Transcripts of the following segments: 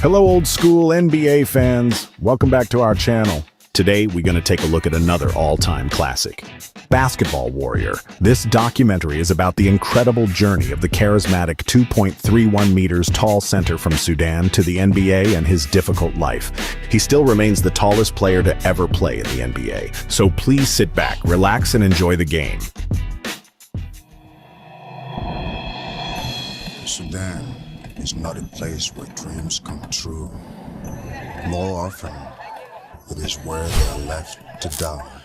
Hello, old school NBA fans. Welcome back to our channel. Today, we're going to take a look at another all-time classic, Basketball Warrior. This documentary is about the incredible journey of the charismatic 2.31 meters tall center from Sudan to the NBA and his difficult life. He still remains the tallest player to ever play in the NBA. So please sit back, relax, and enjoy the game. Sudan is not a place where dreams come true. More often, it is where they are left to die.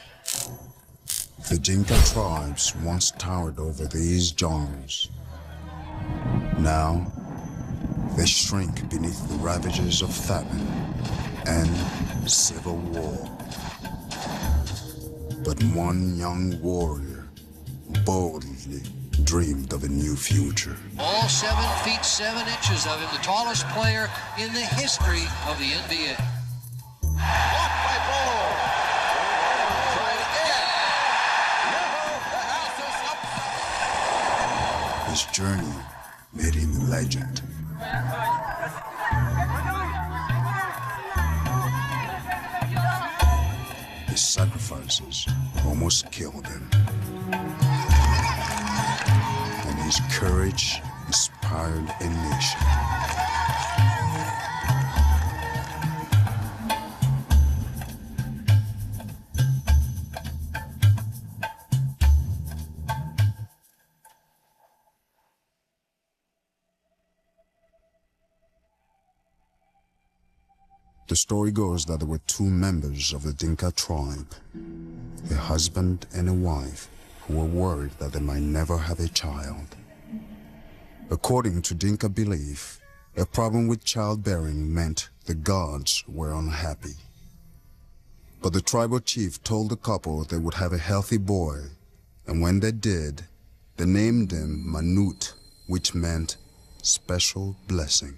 The Dinka tribes once towered over these jungles. Now, they shrink beneath the ravages of famine and civil war. But one young warrior boldly dreamed of a new future. All 7 feet 7 inches of him, the tallest player in the history of the NBA. Blocked by Bolo. Try it again. No, the house is up. His journey made him a legend. His sacrifices almost killed him. And his courage inspired a nation. The story goes that there were 2 members of the Dinka tribe, a husband and a wife, who were worried that they might never have a child. According to Dinka belief, a problem with childbearing meant the gods were unhappy. But the tribal chief told the couple they would have a healthy boy, and when they did, they named him Manute, which meant special blessing.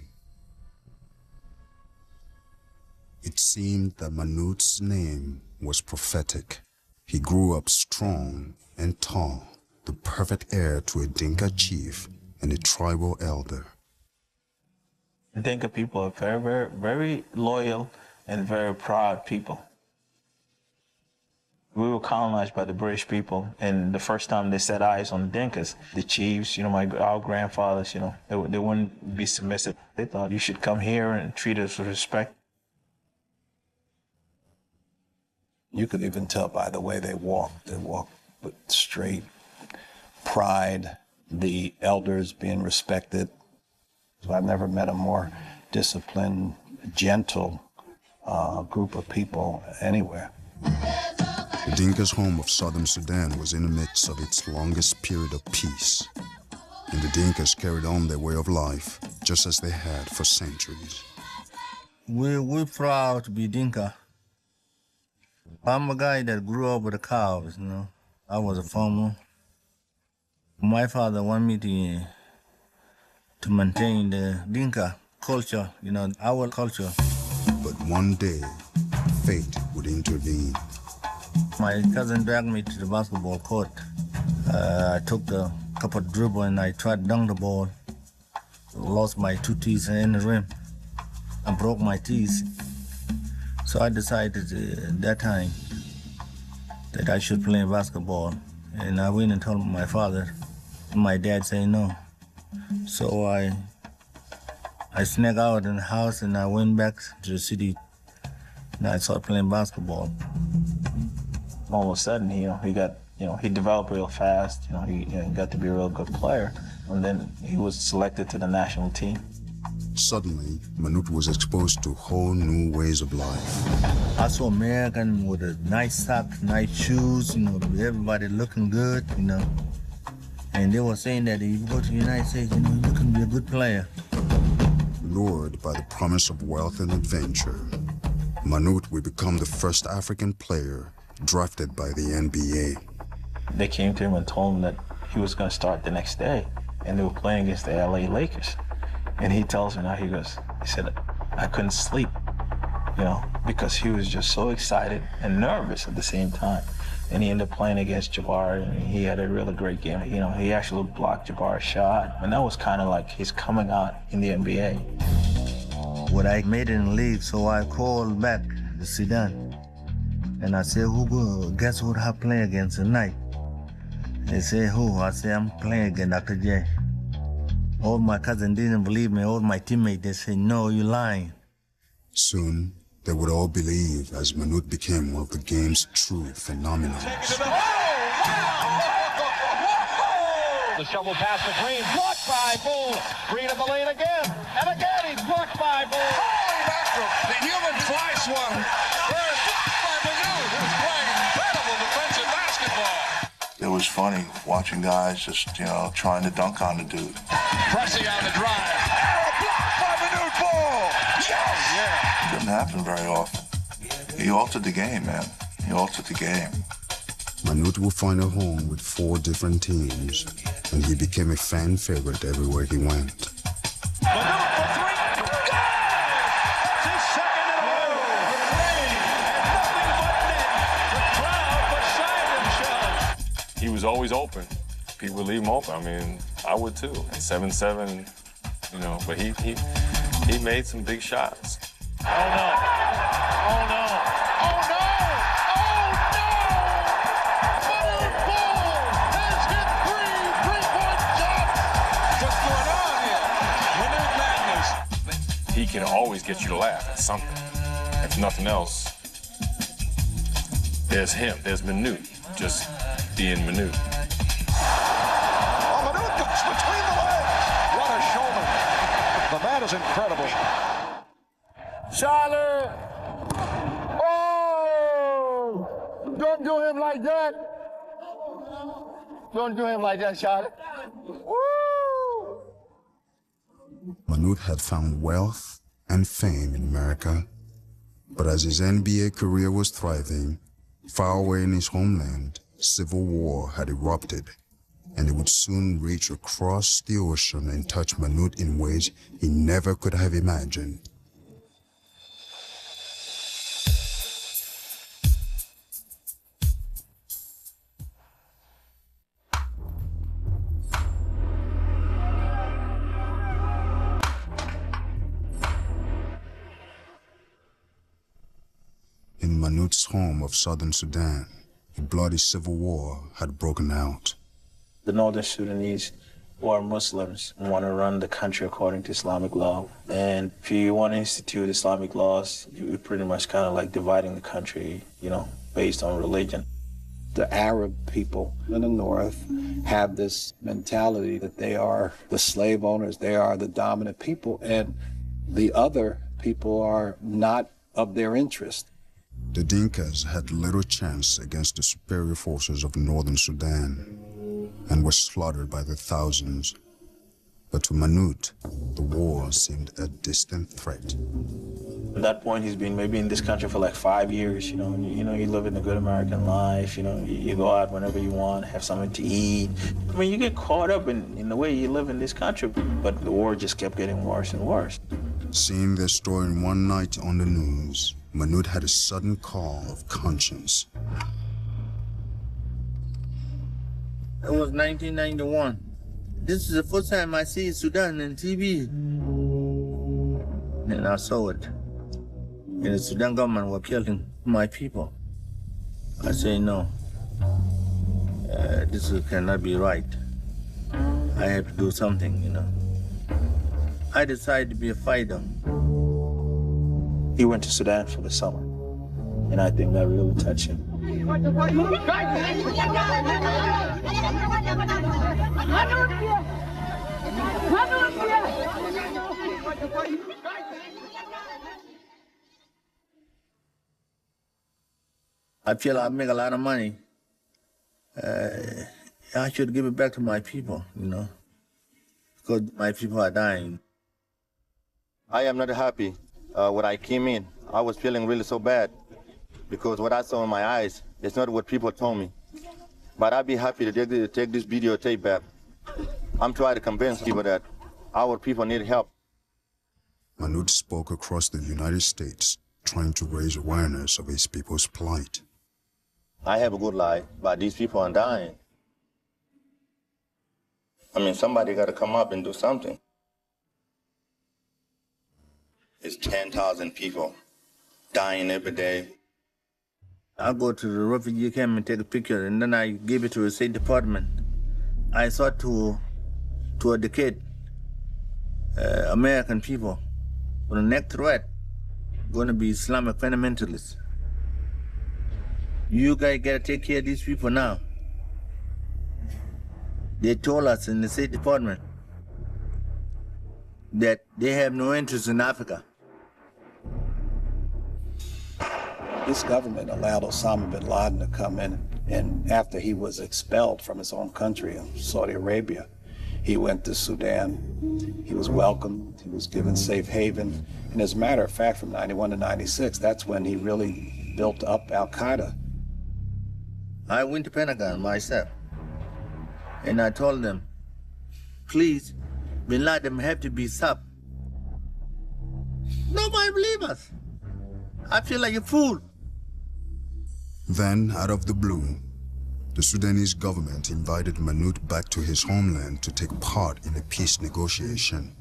It seemed that Manute's name was prophetic. He grew up strong and tall, the perfect heir to a Dinka chief and a tribal elder. Dinka people are very loyal and very proud people. We were colonized by the British people, and the first time they set eyes on the Dinkas, the chiefs, our grandfathers, they wouldn't be submissive. They thought you should come here and treat us with respect. You could even tell by the way they walked. They walked with straight pride, the elders being respected. I've never met a more disciplined, gentle group of people anywhere. The Dinka's home of southern Sudan was in the midst of its longest period of peace, and the Dinkas carried on their way of life just as they had for centuries. We're proud to be Dinka. I'm a guy that grew up with the cows, I was a farmer. My father wanted me to maintain the Dinka culture, our culture. But one day, fate would intervene. My cousin dragged me to the basketball court. I took a couple of dribbles and I tried to dunk the ball. Lost my 2 teeth in the rim. I broke my teeth. So I decided at that time that I should play basketball. And I went and told my father. My dad said no. So I snuck out in the house and I went back to the city and I started playing basketball. All of a sudden, he developed real fast. He got to be a real good player. And then he was selected to the national team. Suddenly, Manute was exposed to whole new ways of life. I saw American with a nice socks, nice shoes, everybody looking good, And they were saying that if you go to the United States, you can be a good player. Lured by the promise of wealth and adventure, Manute would become the first African player drafted by the NBA. They came to him and told him that he was going to start the next day, and they were playing against the LA Lakers. And he tells me now, he said, I couldn't sleep, because he was just so excited and nervous at the same time. And he ended up playing against Jabbar, and he had a really great game. He actually blocked Jabbar's shot, and that was kind of like his coming out in the NBA. When I made it in the league, so I called back the Sudan. And I said, guess who I play against tonight? They say, who? I say, I'm playing against Dr. J. All my cousins didn't believe me. All my teammates, they say, no, you're lying. Soon, they would all believe as Manute became one of the game's true phenomena. The shovel pass to Green, blocked by Bull. Green in the lane again, and again he's blocked by Bull. Holy mackerel, the human fly swatter. There's blocked by Manute, who's playing incredible defensive basketball. It was funny watching guys just, trying to dunk on the dude. Pressing on the drive. Arrow blocked by Manute Bull. Yes! Yeah. It didn't happen very often. He altered the game, man. He altered the game. Manute would find a home with 4 different teams, and he became a fan favorite everywhere he went. Manute for 3. Good! That's his second in a row. Rain and nothing but net. The crowd beside themselves. He was always open. People would leave him open. I mean, I would too. At 7'7", but he made some big shots. Oh no. Oh no. Oh no. Oh no. Manute Bull has hit 3 3-point shots. What's going on here? Manute madness. He can always get you to laugh at something. If nothing else, there's him. There's Manute, just being Manute. Oh, Manute goes between the legs. What a showman. The man is incredible. Charlotte! Oh! Don't do him like that! Don't do him like that, Charlotte. Woo! Manute had found wealth and fame in America, but as his NBA career was thriving, far away in his homeland, civil war had erupted, and it would soon reach across the ocean and touch Manute in ways he never could have imagined. In Manute's home of southern Sudan, a bloody civil war had broken out. The northern Sudanese, who are Muslims, want to run the country according to Islamic law. And if you want to institute Islamic laws, you're pretty much kind of like dividing the country, based on religion. The Arab people in the north have this mentality that they are the slave owners, they are the dominant people, and the other people are not of their interest. The Dinkas had little chance against the superior forces of northern Sudan and were slaughtered by the thousands. But to Manute, the war seemed a distant threat. At that point, he's been maybe in this country for like 5 years, you live in a good American life, you go out whenever you want, have something to eat. I mean, you get caught up in the way you live in this country, but the war just kept getting worse and worse. Seeing their story one night on the news, Manute had a sudden call of conscience. It was 1991. This is the first time I see Sudan on TV. And I saw it. And the Sudan government were killing my people. I say, no, this cannot be right. I have to do something, I decided to be a fighter. He went to Sudan for the summer, and I think that really touched him. I feel I make a lot of money. I should give it back to my people, because my people are dying. I am not happy. When I came in, I was feeling really so bad because what I saw in my eyes is not what people told me. But I'd be happy to take this videotape back. I'm trying to convince people that our people need help. Manute spoke across the United States, trying to raise awareness of his people's plight. I have a good life, but these people are dying. Somebody got to come up and do something. It's 10,000 people dying every day. I go to the refugee camp and take a picture, and then I give it to the State Department. I sought to educate American people. For the next threat, going to be Islamic fundamentalists. You guys gotta take care of these people now. They told us in the State Department that they have no interest in Africa. This government allowed Osama bin Laden to come in, and after he was expelled from his own country of Saudi Arabia, he went to Sudan. He was welcomed, he was given safe haven, and as a matter of fact, from 91 to 96, that's when he really built up Al-Qaeda. I went to Pentagon myself, and I told them, please, bin Laden have to be stopped. Nobody believe us. I feel like a fool. Then, out of the blue, the Sudanese government invited Manute back to his homeland to take part in a peace negotiation.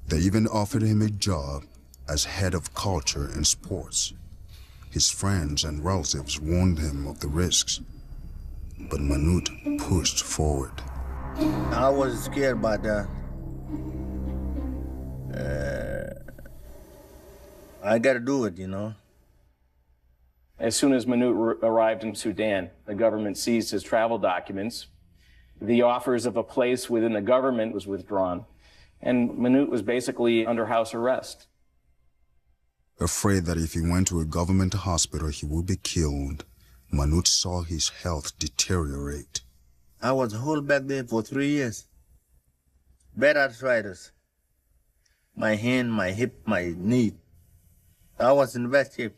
They even offered him a job as head of culture and sports. His friends and relatives warned him of the risks, but Manute pushed forward. I was scared about that. I gotta do it, you know. As soon as Manute arrived in Sudan, the government seized his travel documents. The offers of a place within the government was withdrawn, and Manute was basically under house arrest. Afraid that if he went to a government hospital, he would be killed, Manute saw his health deteriorate. I was held back there for 3 years. Bad arthritis. My hand, my hip, my knee. I was in bad shape.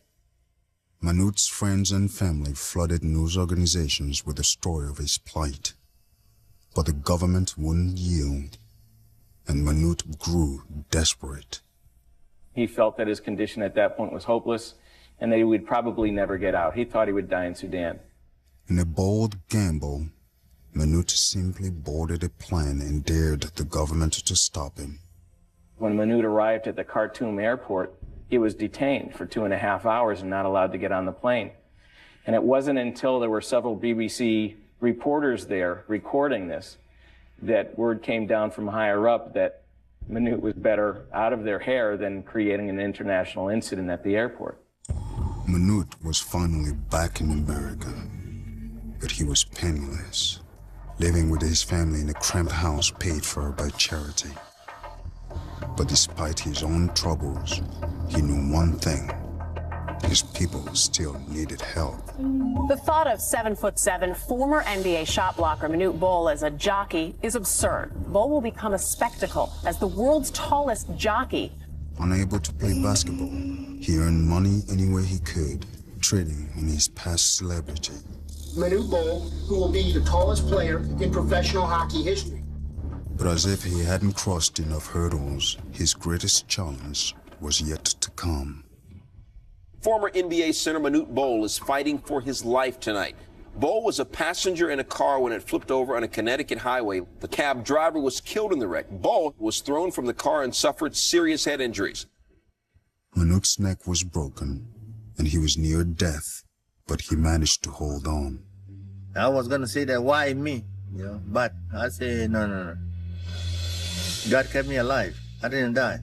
Manute's friends and family flooded news organizations with the story of his plight. But the government wouldn't yield, and Manute grew desperate. He felt that his condition at that point was hopeless and that he would probably never get out. He thought he would die in Sudan. In a bold gamble, Manute simply boarded a plane and dared the government to stop him. When Manute arrived at the Khartoum airport, he was detained for 2.5 hours and not allowed to get on the plane. And it wasn't until there were several BBC reporters there recording this that word came down from higher up that Manute was better out of their hair than creating an international incident at the airport. Manute was finally back in America, but he was penniless, living with his family in a cramped house paid for by charity. But despite his own troubles, he knew one thing: his people still needed help. The thought of 7'7" former NBA shot blocker Manute Bol as a jockey is absurd. Bol will become a spectacle as the world's tallest jockey. Unable to play basketball, he earned money any way he could, trading on his past celebrity. Manute Bol, who will be the tallest player in professional hockey history. But as if he hadn't crossed enough hurdles, his greatest challenge was yet to come. Former NBA center Manute Bol is fighting for his life tonight. Bol was a passenger in a car when it flipped over on a Connecticut highway. The cab driver was killed in the wreck. Bol was thrown from the car and suffered serious head injuries. Manute's neck was broken, and he was near death, but he managed to hold on. I was gonna say that, why me? You know, but I said, no. God kept me alive. I didn't die.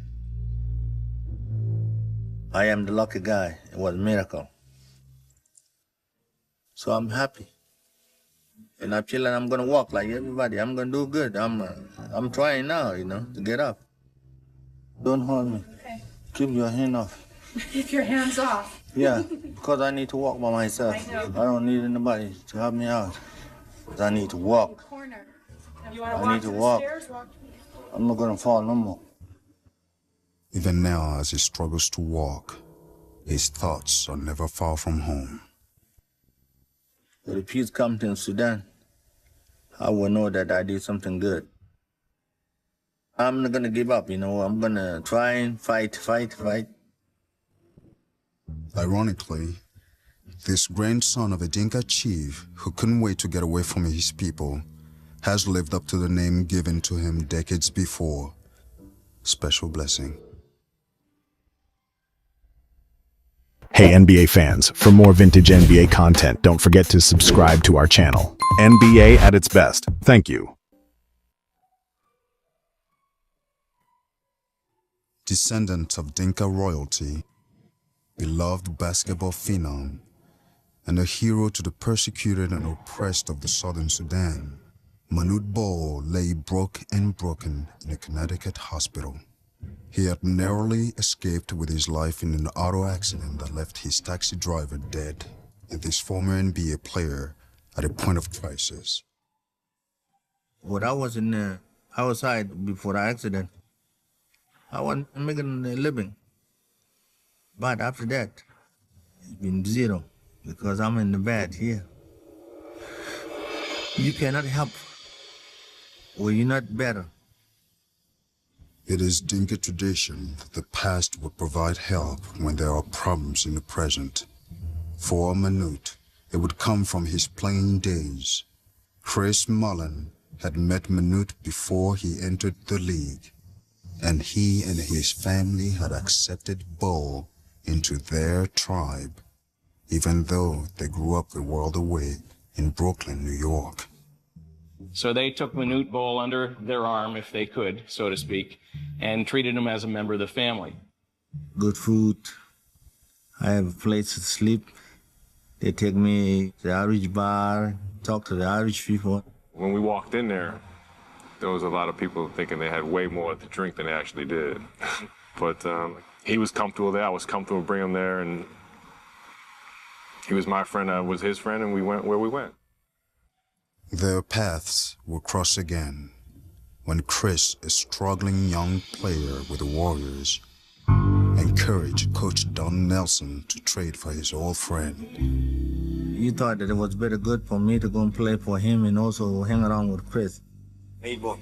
I am the lucky guy. It was a miracle. So I'm happy. And I feel like I'm gonna walk like everybody. I'm gonna do good. I'm trying now, you know, to get up. Don't hold me. Okay. Keep your hand off. Keep your hands off. Yeah, because I need to walk by myself. I don't need anybody to help me out. Because I need to walk. I need to walk. I'm not gonna fall no more. Even now, as he struggles to walk, his thoughts are never far from home. If the peace comes in Sudan, I will know that I did something good. I'm not gonna give up, you know. I'm gonna try and fight. Ironically, this grandson of a Dinka chief who couldn't wait to get away from his people has lived up to the name given to him decades before. Special Blessing. Hey NBA fans, for more vintage NBA content, don't forget to subscribe to our channel. NBA at its best. Thank you. Descendant of Dinka royalty, beloved basketball phenom, and a hero to the persecuted and oppressed of the southern Sudan, Manute Bol lay broken in a Connecticut hospital. He had narrowly escaped with his life in an auto accident that left his taxi driver dead and this former NBA player at a point of crisis. When I was outside before the accident, I was making a living. But after that, it's been zero because I'm in the bed here. You cannot help when you're not better. It is Dinka tradition that the past will provide help when there are problems in the present. For Manute, it would come from his playing days. Chris Mullen had met Manute before he entered the league, and he and his family had accepted Bol into their tribe, even though they grew up a world away in Brooklyn, New York. So they took Manute Bol under their arm, if they could, so to speak, and treated him as a member of the family. Good food. I have a place to sleep. They take me to the Irish bar, talk to the Irish people. When we walked in there was a lot of people thinking they had way more to drink than they actually did. But he was comfortable there. I was comfortable bringing him there, and he was my friend. I was his friend, and we went where we went. Their paths will cross again when Chris, a struggling young player with the Warriors, encouraged Coach Don Nelson to trade for his old friend. You thought that it was better good for me to go and play for him and also hang around with Chris. Hey, boy.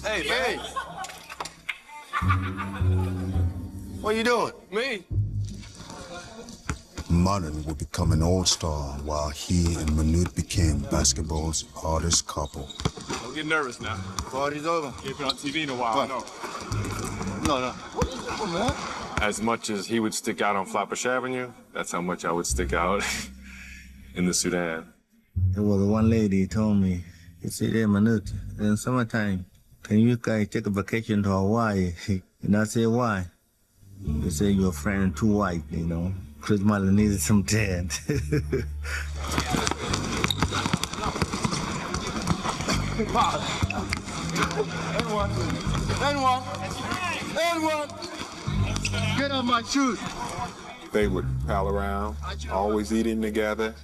Hey. What you doing? Me. Mullen would become an all-star while he and Manute became basketball's hottest couple. Don't get nervous now. Party's over. You've been on TV in a while, I know. No. What is it, man? As much as he would stick out on Flatbush Avenue, that's how much I would stick out in the Sudan. There was one lady who told me, he said, hey, Manute, in summertime, can you guys take a vacation to Hawaii? And I said, why? They say you're a friend too white, you know. Chris Mullen needed some tan. Anyone. Get off my shoes. They would pal around, always eating together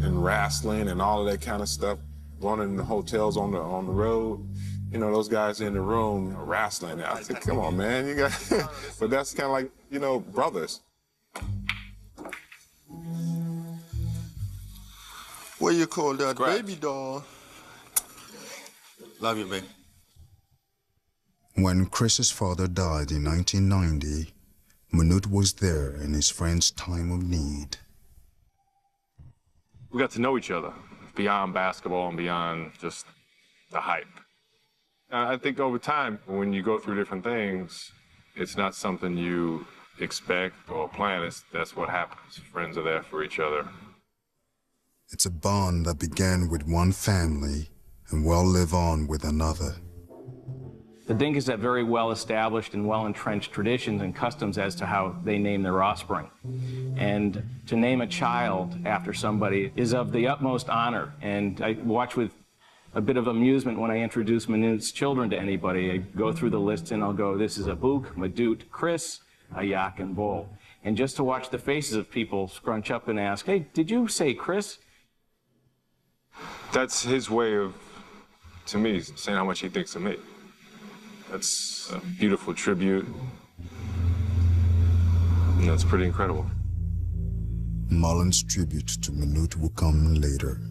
and wrestling and all of that kind of stuff. Running the hotels on the road. You know, those guys in the room wrestling. I said, come on, man, you got. But that's kind of like, you know, brothers. What you call that, Scratch. baby doll? Love you, baby. When Chris's father died in 1990, Manute was there in his friend's time of need. We got to know each other beyond basketball and beyond just the hype. I think over time, when you go through different things, it's not something you expect or plan. That's what happens. Friends are there for each other. It's a bond that began with one family and will live on with another. The Dinkas have very well-established and well-entrenched traditions and customs as to how they name their offspring. And to name a child after somebody is of the utmost honor. And I watch with a bit of amusement when I introduce Manute's children to anybody. I go through the list and I'll go, this is Abouk, Manute, Chris, Ayak, and Bol. And just to watch the faces of people scrunch up and ask, hey, did you say Chris? That's his way of, to me, saying how much he thinks of me. That's a beautiful tribute. And that's pretty incredible. Mullen's tribute to Manute will come later.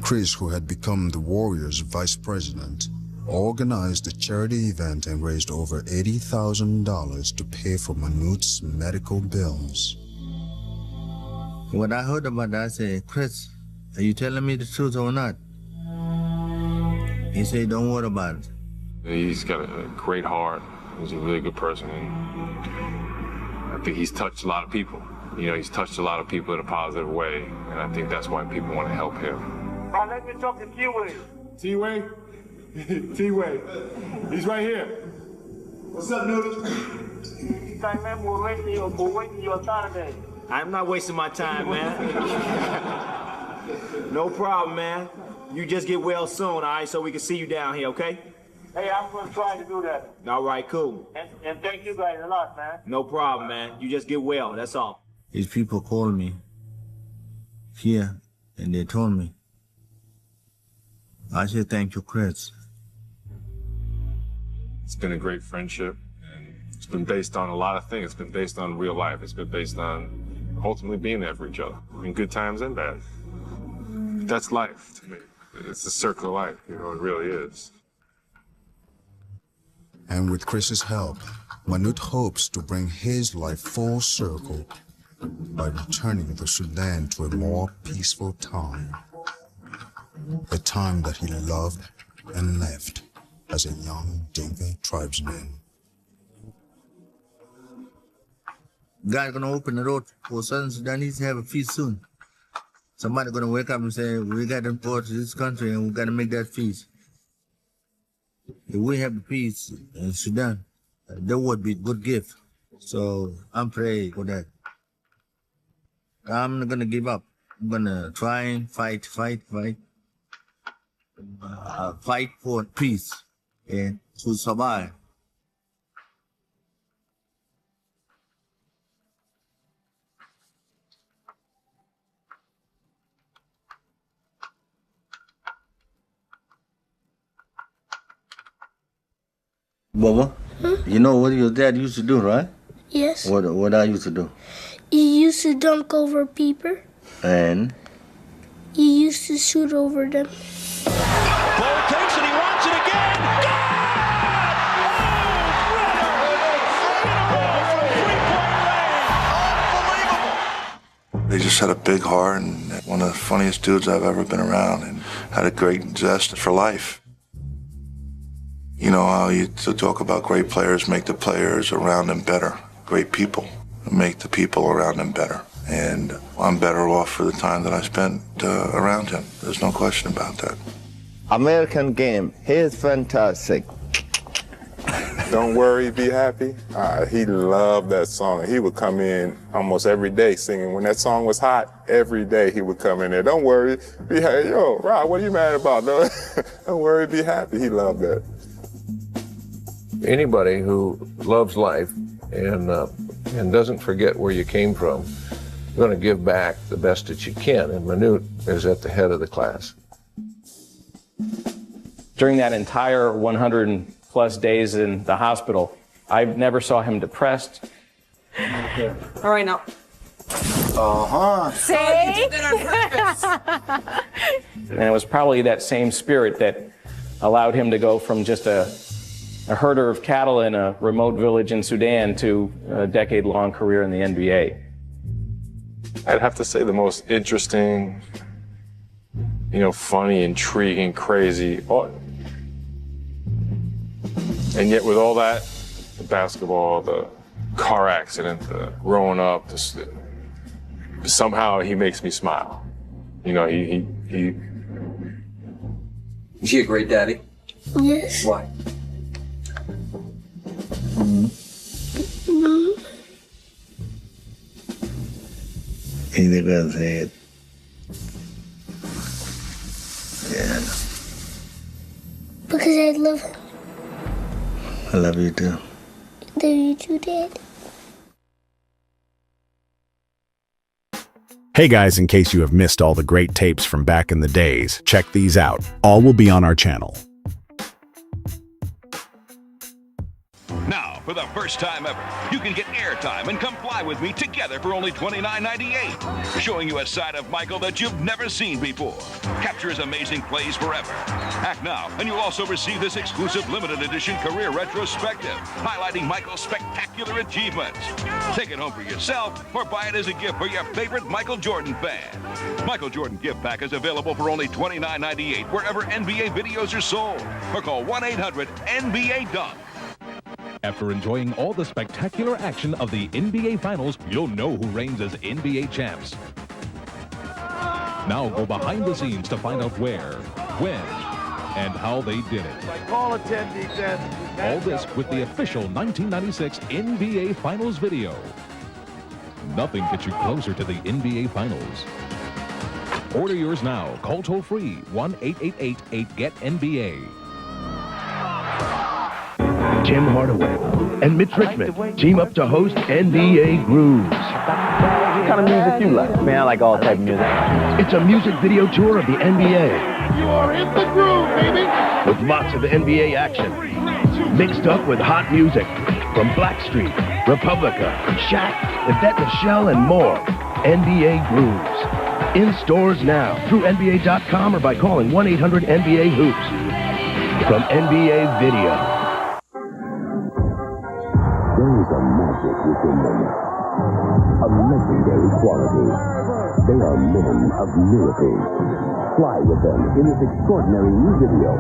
Chris, who had become the Warriors' vice president, organized a charity event and raised over $80,000 to pay for Manute's medical bills. When I heard about that, I said, Chris, are you telling me the truth or not? He said, don't worry about it. He's got a great heart. He's a really good person. I think he's touched a lot of people. You know, he's touched a lot of people in a positive way, and I think that's why people want to help him. Now let me talk to T-Way. T-Way? T-Way. He's right here. What's up, Manute? I'm not wasting my time, man. No problem, man. You just get well soon, all right, so we can see you down here, okay? Hey, I'm going to try to do that. All right, cool. And thank you guys a lot, man. No problem, man. You just get well, that's all. These people called me here, and they told me. I said, thank you, Chris. It's been a great friendship, and it's been based on a lot of things. It's been based on real life. It's been based on ultimately being there for each other, in good times and bad. That's life to me. It's the circle of life, you know, it really is. And with Chris's help, Manute hopes to bring his life full circle by returning the Sudan to a more peaceful time. A time that he loved and left as a young Dinka tribesman. God's gonna open the road for Southern Sudanese to have a feast soon. Somebody's gonna wake up and say, we gotta go to this country and we gotta make that feast. If we have the peace in Sudan, that would be a good gift. So I'm praying for that. I'm not gonna give up. I'm gonna try and fight for peace and to survive. Baba, you know what your dad used to do, right? Yes. What I used to do? You used to dunk over people. And? You used to shoot over them. Ball takes it, he runs it again. He just had a big heart and one of the funniest dudes I've ever been around, and had a great zest for life. You know how you talk about great players make the players around them better. Great people make the people around them better. And I'm better off for the time that I spent around him. There's no question about that. American game, he is fantastic. Don't worry, be happy. He loved that song. He would come in almost every day singing. When that song was hot, every day he would come in there. Don't worry, be happy. Yo, Rob, what are you mad about? Don't worry, be happy. He loved that. Anybody who loves life and doesn't forget where you came from, you're going to give back the best that you can, and Manute is at the head of the class. During that entire 100+ days in the hospital, I never saw him depressed. All right, now. See? Oh, you did that on purpose. And it was probably that same spirit that allowed him to go from just a herder of cattle in a remote village in Sudan to a decade-long career in the NBA. I'd have to say the most interesting, you know, funny, intriguing, crazy, and yet with all that, the basketball, the car accident, the growing up, somehow he makes me smile. You know, he. Is he a great daddy? Yes. Why? He never said. Yeah. Because I love him. I love you too. Love you too, Dad. Hey guys, in case you have missed all the great tapes from back in the days, check these out. All will be on our channel. Now, for the first time ever, you can get airtime and come fly with me together for only $29.98. Showing you a side of Michael that you've never seen before. Capture his amazing plays forever. Act now, and you'll also receive this exclusive limited edition career retrospective, highlighting Michael's spectacular achievements. Take it home for yourself, or buy it as a gift for your favorite Michael Jordan fan. Michael Jordan gift pack is available for only $29.98 wherever NBA videos are sold. Or call 1-800-NBA-DUNK. After enjoying all the spectacular action of the NBA Finals, you'll know who reigns as NBA champs. Now go behind the scenes to find out where, when, and how they did it. Call a 10 defense. All this with the official 1996 NBA Finals video. Nothing gets you closer to the NBA Finals. Order yours now. Call toll-free 1-888-8-GET-NBA. Tim Hardaway and Mitch Richmond team up to host NBA Grooves. What kind of music you like? Man, I like all type of music. It's a music video tour of the NBA. You are in the groove, baby. With lots of NBA action, mixed up with hot music from Blackstreet, Republica, Shaq, Yvette Michelle, and more. NBA Grooves. In stores now through NBA.com or by calling 1-800-NBA-HOOPS. From NBA Video. There is a magic within them. A legendary quality. They are men of miracles. Fly with them in this extraordinary new video,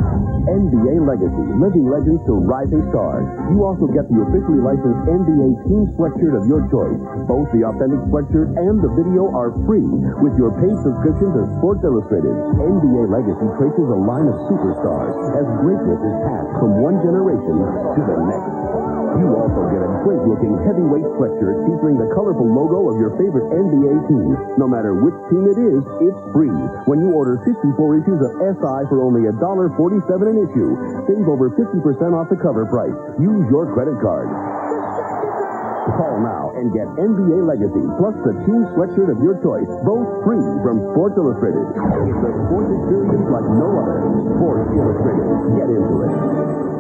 NBA Legacy, Living Legends to Rising Stars. You also get the officially licensed NBA team sweatshirt of your choice. Both the authentic sweatshirt and the video are free with your paid subscription to Sports Illustrated. NBA Legacy traces a line of superstars as greatness is passed from one generation to the next. You also get a great-looking heavyweight sweatshirt featuring the colorful logo of your favorite NBA team. No matter which team it is, it's free. When you order 54 issues of SI for only $1.47 an issue, save over 50% off the cover price. Use your credit card. Call now and get NBA Legacy plus the team sweatshirt of your choice, both free from Sports Illustrated. It's a sports experience like no other. Sports Illustrated. Get into it.